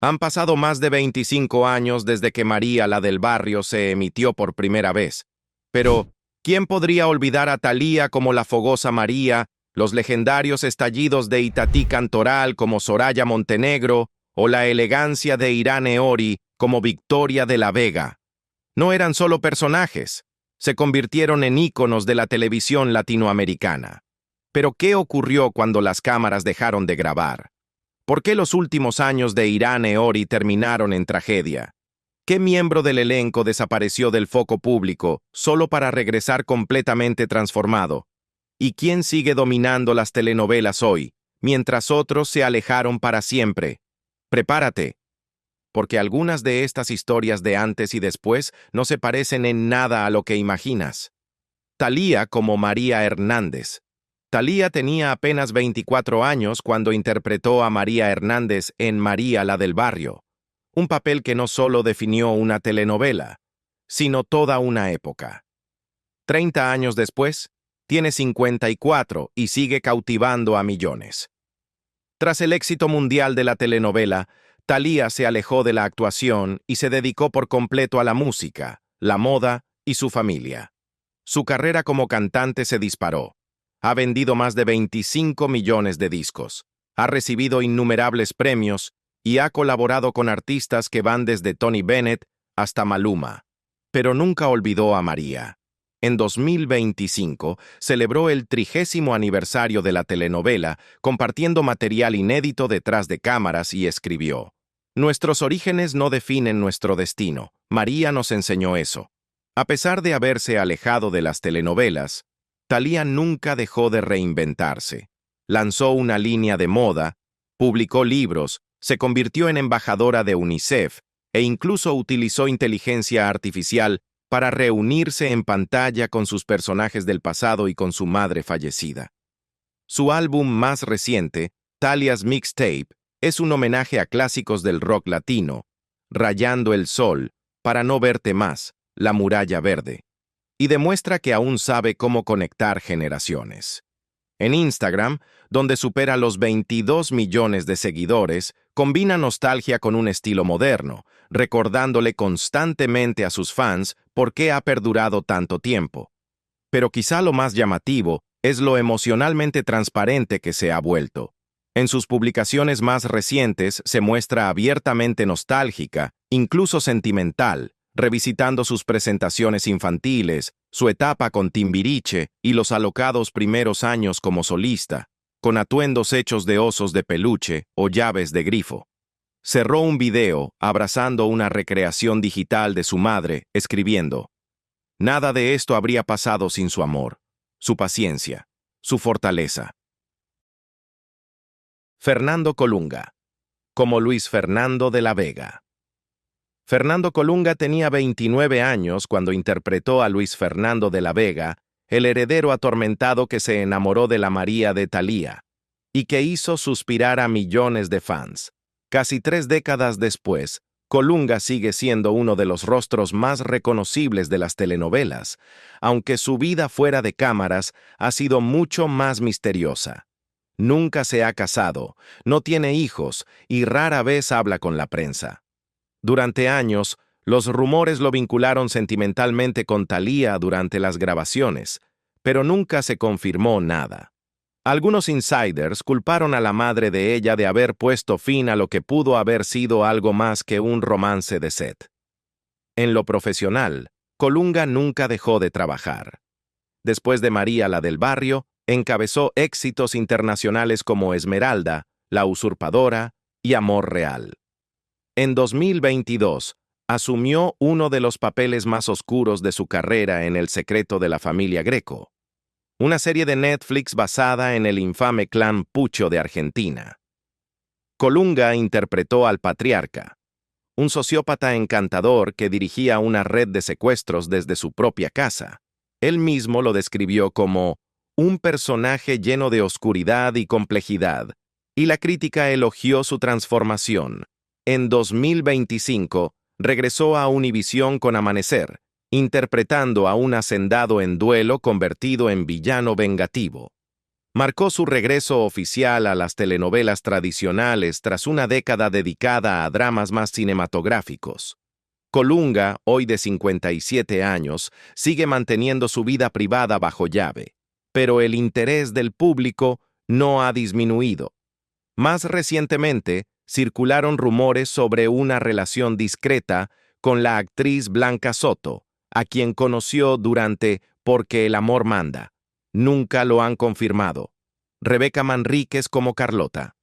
Han pasado más de 25 años desde que María la del Barrio se emitió por primera vez. Pero, ¿quién podría olvidar a Thalía como la fogosa María, los legendarios estallidos de Itatí Cantoral como Soraya Montenegro o la elegancia de Irán Eori como Victoria de la Vega? No eran solo personajes, se convirtieron en íconos de la televisión latinoamericana. Pero, ¿qué ocurrió cuando las cámaras dejaron de grabar? ¿Por qué los últimos años de Irán Eori terminaron en tragedia? ¿Qué miembro del elenco desapareció del foco público solo para regresar completamente transformado? ¿Y quién sigue dominando las telenovelas hoy, mientras otros se alejaron para siempre? Prepárate, porque algunas de estas historias de antes y después no se parecen en nada a lo que imaginas. Thalía como María Hernández. Thalía tenía apenas 24 años cuando interpretó a María Hernández en María la del Barrio, un papel que no solo definió una telenovela, sino toda una época. 30 años después, tiene 54 y sigue cautivando a millones. Tras el éxito mundial de la telenovela, Thalía se alejó de la actuación y se dedicó por completo a la música, la moda y su familia. Su carrera como cantante se disparó. Ha vendido más de 25 millones de discos, ha recibido innumerables premios y ha colaborado con artistas que van desde Tony Bennett hasta Maluma. Pero nunca olvidó a María. En 2025 celebró el 30º aniversario de la telenovela, compartiendo material inédito detrás de cámaras y escribió: "Nuestros orígenes no definen nuestro destino. María nos enseñó eso". A pesar de haberse alejado de las telenovelas, Thalía nunca dejó de reinventarse. Lanzó una línea de moda, publicó libros, se convirtió en embajadora de UNICEF e incluso utilizó inteligencia artificial para reunirse en pantalla con sus personajes del pasado y con su madre fallecida. Su álbum más reciente, Thalía's Mixtape, es un homenaje a clásicos del rock latino, Rayando el Sol, Para no verte más, La Muralla Verde, y demuestra que aún sabe cómo conectar generaciones. En Instagram, donde supera los 22 millones de seguidores, combina nostalgia con un estilo moderno, recordándole constantemente a sus fans por qué ha perdurado tanto tiempo. Pero quizá lo más llamativo es lo emocionalmente transparente que se ha vuelto. En sus publicaciones más recientes se muestra abiertamente nostálgica, incluso sentimental, revisitando sus presentaciones infantiles, su etapa con Timbiriche y los alocados primeros años como solista, con atuendos hechos de osos de peluche o llaves de grifo. Cerró un video abrazando una recreación digital de su madre, escribiendo: "Nada de esto habría pasado sin su amor, su paciencia, su fortaleza". Fernando Colunga, como Luis Fernando de la Vega. Fernando Colunga tenía 29 años cuando interpretó a Luis Fernando de la Vega, el heredero atormentado que se enamoró de la María de Thalía, y que hizo suspirar a millones de fans. Casi 3 décadas después, Colunga sigue siendo uno de los rostros más reconocibles de las telenovelas, aunque su vida fuera de cámaras ha sido mucho más misteriosa. Nunca se ha casado, no tiene hijos y rara vez habla con la prensa. Durante años, los rumores lo vincularon sentimentalmente con Thalía durante las grabaciones, pero nunca se confirmó nada. Algunos insiders culparon a la madre de ella de haber puesto fin a lo que pudo haber sido algo más que un romance de set. En lo profesional, Colunga nunca dejó de trabajar. Después de María la del Barrio, encabezó éxitos internacionales como Esmeralda, La Usurpadora y Amor Real. En 2022, asumió uno de los papeles más oscuros de su carrera en El secreto de la familia Greco, una serie de Netflix basada en el infame clan Pucho de Argentina. Colunga interpretó al patriarca, un sociópata encantador que dirigía una red de secuestros desde su propia casa. Él mismo lo describió como un personaje lleno de oscuridad y complejidad, y la crítica elogió su transformación. En 2025, regresó a Univisión con Amanecer, interpretando a un hacendado en duelo convertido en villano vengativo. Marcó su regreso oficial a las telenovelas tradicionales tras una década dedicada a dramas más cinematográficos. Colunga, hoy de 57 años, sigue manteniendo su vida privada bajo llave, pero el interés del público no ha disminuido. Más recientemente, circularon rumores sobre una relación discreta con la actriz Blanca Soto, a quien conoció durante Porque el amor manda. Nunca lo han confirmado. Rebeca Manríquez como Carlota.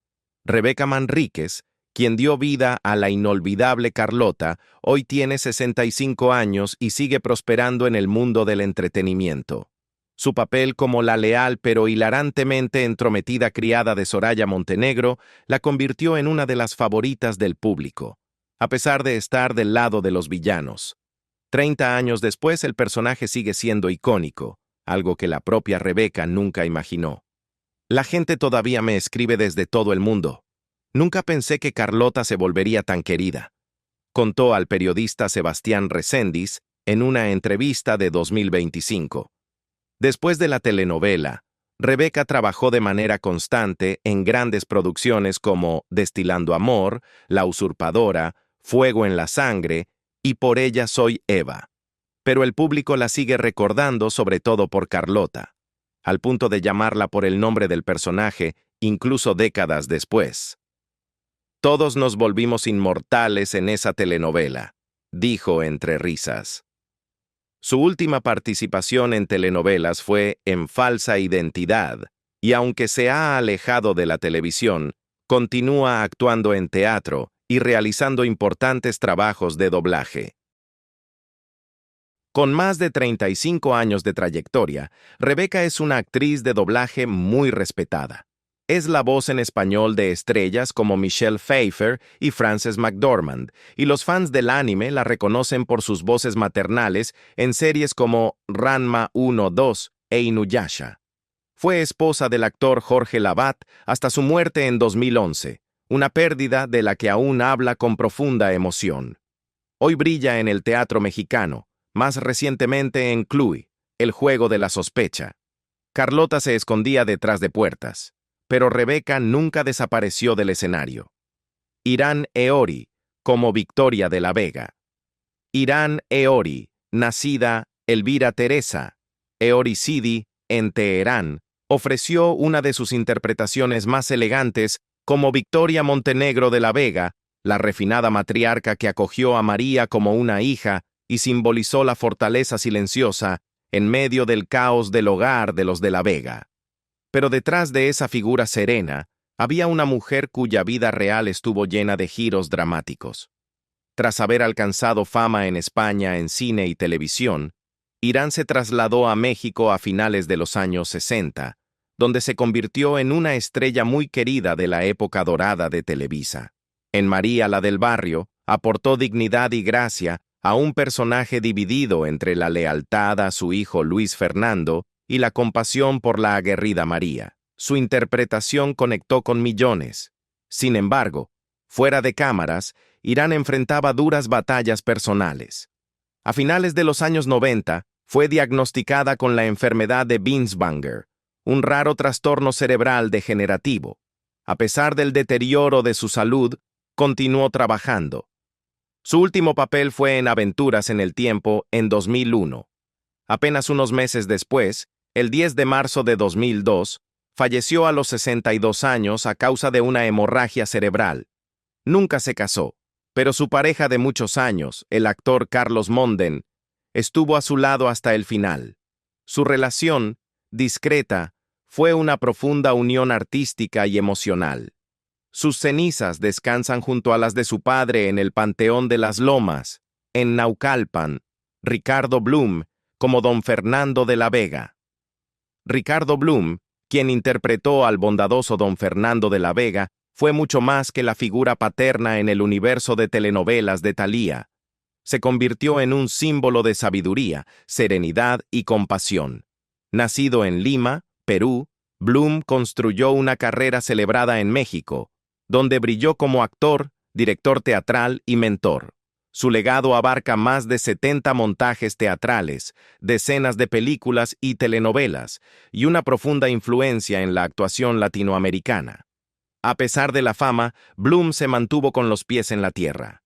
Rebeca Manríquez, quien dio vida a la inolvidable Carlota, hoy tiene 65 años y sigue prosperando en el mundo del entretenimiento. Su papel como la leal pero hilarantemente entrometida criada de Soraya Montenegro la convirtió en una de las favoritas del público, a pesar de estar del lado de los villanos. 30 años después, el personaje sigue siendo icónico, algo que la propia Rebeca nunca imaginó. La gente todavía me escribe desde todo el mundo. Nunca pensé que Carlota se volvería tan querida, contó al periodista Sebastián Recendis en una entrevista de 2025. Después de la telenovela, Rebeca trabajó de manera constante en grandes producciones como Destilando Amor, La Usurpadora, Fuego en la Sangre y Por ella soy Eva. Pero el público la sigue recordando sobre todo por Carlota, al punto de llamarla por el nombre del personaje incluso décadas después. Todos nos volvimos inmortales en esa telenovela, dijo entre risas. Su última participación en telenovelas fue en Falsa Identidad, y aunque se ha alejado de la televisión, continúa actuando en teatro y realizando importantes trabajos de doblaje. Con más de 35 años de trayectoria, Rebeca es una actriz de doblaje muy respetada. Es la voz en español de estrellas como Michelle Pfeiffer y Frances McDormand, y los fans del anime la reconocen por sus voces maternales en series como Ranma 1-2 e Inuyasha. Fue esposa del actor Jorge Lavat hasta su muerte en 2011, una pérdida de la que aún habla con profunda emoción. Hoy brilla en el teatro mexicano, más recientemente en Cluy, El juego de la sospecha. Carlota se escondía detrás de puertas, pero Rebeca nunca desapareció del escenario. Irán Eori, como Victoria de la Vega. Irán Eori, nacida Elvira Teresa Eoricidi en Teherán, ofreció una de sus interpretaciones más elegantes como Victoria Montenegro de la Vega, la refinada matriarca que acogió a María como una hija y simbolizó la fortaleza silenciosa en medio del caos del hogar de los de la Vega. Pero detrás de esa figura serena, había una mujer cuya vida real estuvo llena de giros dramáticos. Tras haber alcanzado fama en España en cine y televisión, Irán se trasladó a México a finales de los años 60, donde se convirtió en una estrella muy querida de la época dorada de Televisa. En María la del Barrio, aportó dignidad y gracia a un personaje dividido entre la lealtad a su hijo Luis Fernando y la compasión por la aguerrida María. Su interpretación conectó con millones. Sin embargo, fuera de cámaras, Irán enfrentaba duras batallas personales. A finales de los años 90, fue diagnosticada con la enfermedad de Binswanger, un raro trastorno cerebral degenerativo. A pesar del deterioro de su salud, continuó trabajando. Su último papel fue en Aventuras en el Tiempo en 2001. Apenas unos meses después, el 10 de marzo de 2002, falleció a los 62 años a causa de una hemorragia cerebral. Nunca se casó, pero su pareja de muchos años, el actor Carlos Monden, estuvo a su lado hasta el final. Su relación, discreta, fue una profunda unión artística y emocional. Sus cenizas descansan junto a las de su padre en el Panteón de las Lomas, en Naucalpan, Ricardo Blum, como don Fernando de la Vega. Ricardo Blum, quien interpretó al bondadoso don Fernando de la Vega, fue mucho más que la figura paterna en el universo de telenovelas de Thalía. Se convirtió en un símbolo de sabiduría, serenidad y compasión. Nacido en Lima, Perú, Blum construyó una carrera celebrada en México, donde brilló como actor, director teatral y mentor. Su legado abarca más de 70 montajes teatrales, decenas de películas y telenovelas, y una profunda influencia en la actuación latinoamericana. A pesar de la fama, Bloom se mantuvo con los pies en la tierra.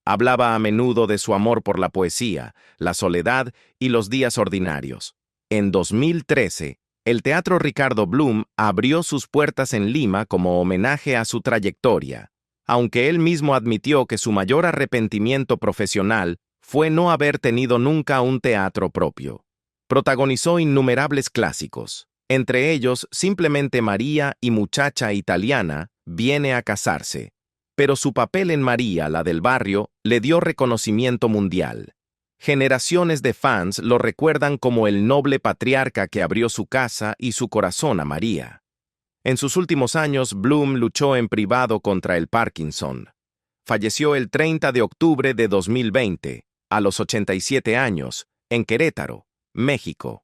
Hablaba a menudo de su amor por la poesía, la soledad y los días ordinarios. En 2013, el Teatro Ricardo Bloom abrió sus puertas en Lima como homenaje a su trayectoria, aunque él mismo admitió que su mayor arrepentimiento profesional fue no haber tenido nunca un teatro propio. Protagonizó innumerables clásicos, entre ellos Simplemente María y Muchacha Italiana viene a casarse, pero su papel en María, la del barrio, le dio reconocimiento mundial. Generaciones de fans lo recuerdan como el noble patriarca que abrió su casa y su corazón a María. En sus últimos años, Bloom luchó en privado contra el Parkinson. Falleció el 30 de octubre de 2020, a los 87 años, en Querétaro, México.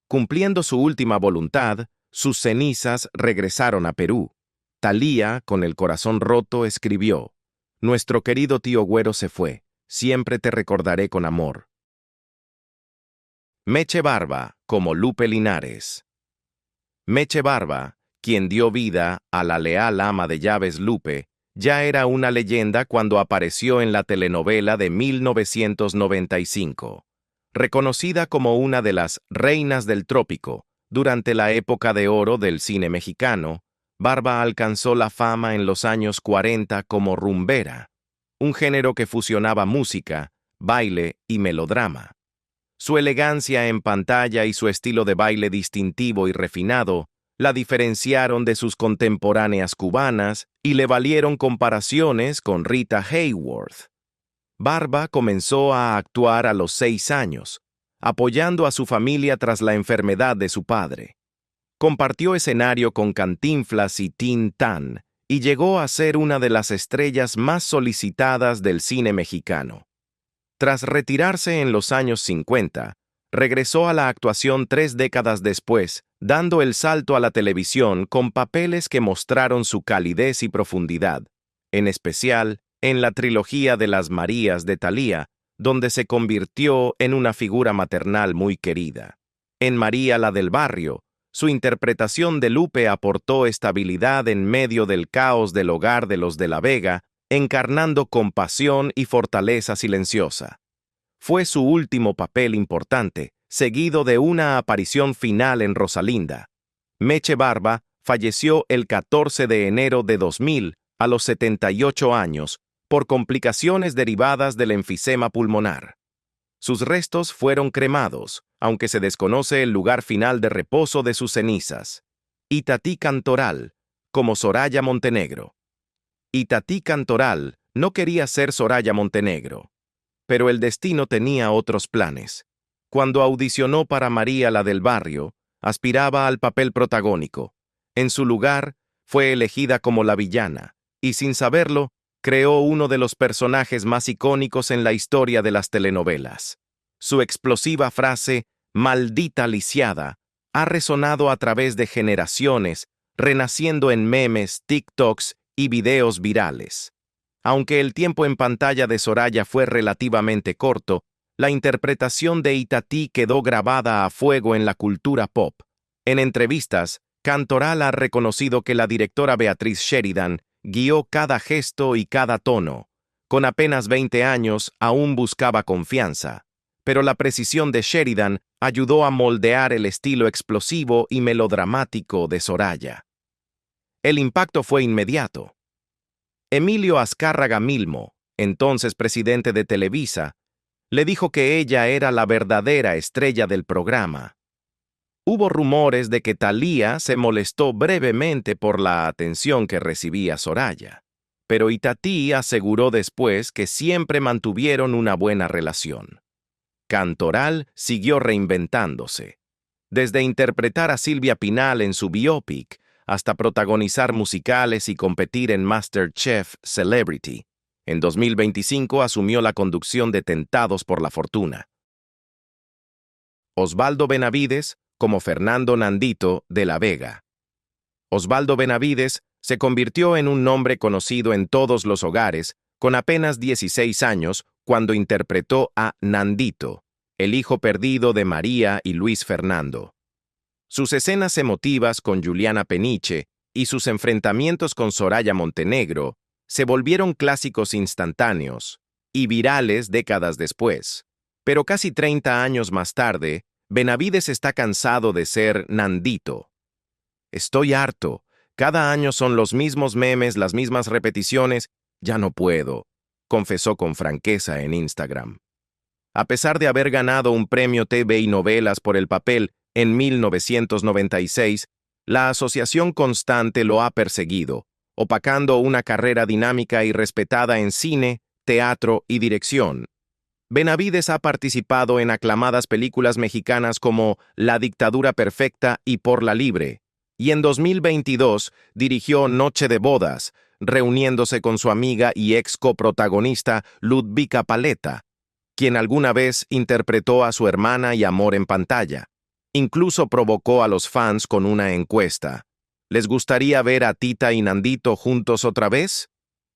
Cumpliendo su última voluntad, sus cenizas regresaron a Perú. Thalía, con el corazón roto, escribió: «Nuestro querido tío Güero se fue. Siempre te recordaré con amor». Meche Barba, como Lupe Linares. Meche Barba, quien dio vida a la leal ama de llaves Lupe, ya era una leyenda cuando apareció en la telenovela de 1995. Reconocida como una de las reinas del trópico, durante la época de oro del cine mexicano, Barba alcanzó la fama en los años 40 como rumbera, un género que fusionaba música, baile y melodrama. Su elegancia en pantalla y su estilo de baile distintivo y refinado la diferenciaron de sus contemporáneas cubanas y le valieron comparaciones con Rita Hayworth. Barba comenzó a actuar a los 6 años, apoyando a su familia tras la enfermedad de su padre. Compartió escenario con Cantinflas y Tin Tan y llegó a ser una de las estrellas más solicitadas del cine mexicano. Tras retirarse en los años 50, regresó a la actuación 3 décadas después, dando el salto a la televisión con papeles que mostraron su calidez y profundidad, en especial en la trilogía de las Marías de Thalía, donde se convirtió en una figura maternal muy querida. En María la del barrio, su interpretación de Lupe aportó estabilidad en medio del caos del hogar de los de la Vega, encarnando compasión y fortaleza silenciosa. Fue su último papel importante, seguido de una aparición final en Rosalinda. Meche Barba falleció el 14 de enero de 2000, a los 78 años, por complicaciones derivadas del enfisema pulmonar. Sus restos fueron cremados, aunque se desconoce el lugar final de reposo de sus cenizas. Itatí Cantoral, como Soraya Montenegro. Itatí Cantoral no quería ser Soraya Montenegro, pero el destino tenía otros planes. Cuando audicionó para María la del barrio, aspiraba al papel protagónico. En su lugar, fue elegida como la villana, y sin saberlo, creó uno de los personajes más icónicos en la historia de las telenovelas. Su explosiva frase, «maldita lisiada», ha resonado a través de generaciones, renaciendo en memes, TikToks y videos virales. Aunque el tiempo en pantalla de Soraya fue relativamente corto, la interpretación de Itatí quedó grabada a fuego en la cultura pop. En entrevistas, Cantoral ha reconocido que la directora Beatriz Sheridan guió cada gesto y cada tono. Con apenas 20 años, aún buscaba confianza, pero la precisión de Sheridan ayudó a moldear el estilo explosivo y melodramático de Soraya. El impacto fue inmediato. Emilio Azcárraga Milmo, entonces presidente de Televisa, le dijo que ella era la verdadera estrella del programa. Hubo rumores de que Thalía se molestó brevemente por la atención que recibía Soraya, pero Itatí aseguró después que siempre mantuvieron una buena relación. Cantoral siguió reinventándose, desde interpretar a Silvia Pinal en su biopic hasta protagonizar musicales y competir en MasterChef Celebrity. En 2025 asumió la conducción de Tentados por la Fortuna. Osvaldo Benavides, como Fernando Nandito de la Vega. Osvaldo Benavides se convirtió en un nombre conocido en todos los hogares, con apenas 16 años, cuando interpretó a Nandito, el hijo perdido de María y Luis Fernando. Sus escenas emotivas con Juliana Peniche y sus enfrentamientos con Soraya Montenegro se volvieron clásicos instantáneos y virales décadas después. Pero casi 30 años más tarde, Benavides está cansado de ser Nandito. Estoy harto. Cada año son los mismos memes, las mismas repeticiones. Ya no puedo, confesó con franqueza en Instagram. A pesar de haber ganado un premio TV y novelas por el papel en 1996, la Asociación Constante lo ha perseguido, opacando una carrera dinámica y respetada en cine, teatro y dirección. Benavides ha participado en aclamadas películas mexicanas como La dictadura perfecta y Por la libre, y en 2022 dirigió Noche de bodas, reuniéndose con su amiga y ex coprotagonista Ludvika Paleta, quien alguna vez interpretó a su hermana y amor en pantalla. Incluso provocó a los fans con una encuesta. ¿Les gustaría ver a Tita y Nandito juntos otra vez?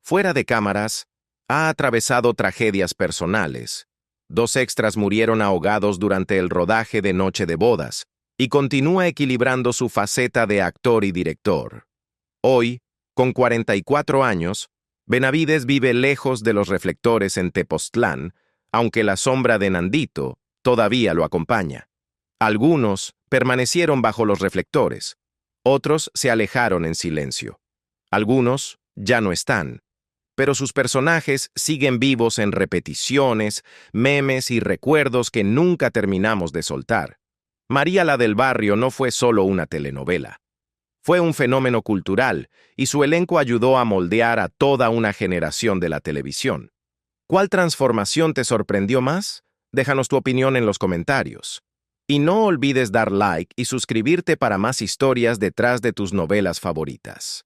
Fuera de cámaras, ha atravesado tragedias personales. 2 extras murieron ahogados durante el rodaje de Noche de bodas, y continúa equilibrando su faceta de actor y director. Hoy, con 44 años, Benavides vive lejos de los reflectores en Tepoztlán, aunque la sombra de Nandito todavía lo acompaña. Algunos permanecieron bajo los reflectores, otros se alejaron en silencio. Algunos ya no están, pero sus personajes siguen vivos en repeticiones, memes y recuerdos que nunca terminamos de soltar. María la del Barrio no fue solo una telenovela. Fue un fenómeno cultural y su elenco ayudó a moldear a toda una generación de la televisión. ¿Cuál transformación te sorprendió más? Déjanos tu opinión en los comentarios. Y no olvides dar like y suscribirte para más historias detrás de tus novelas favoritas.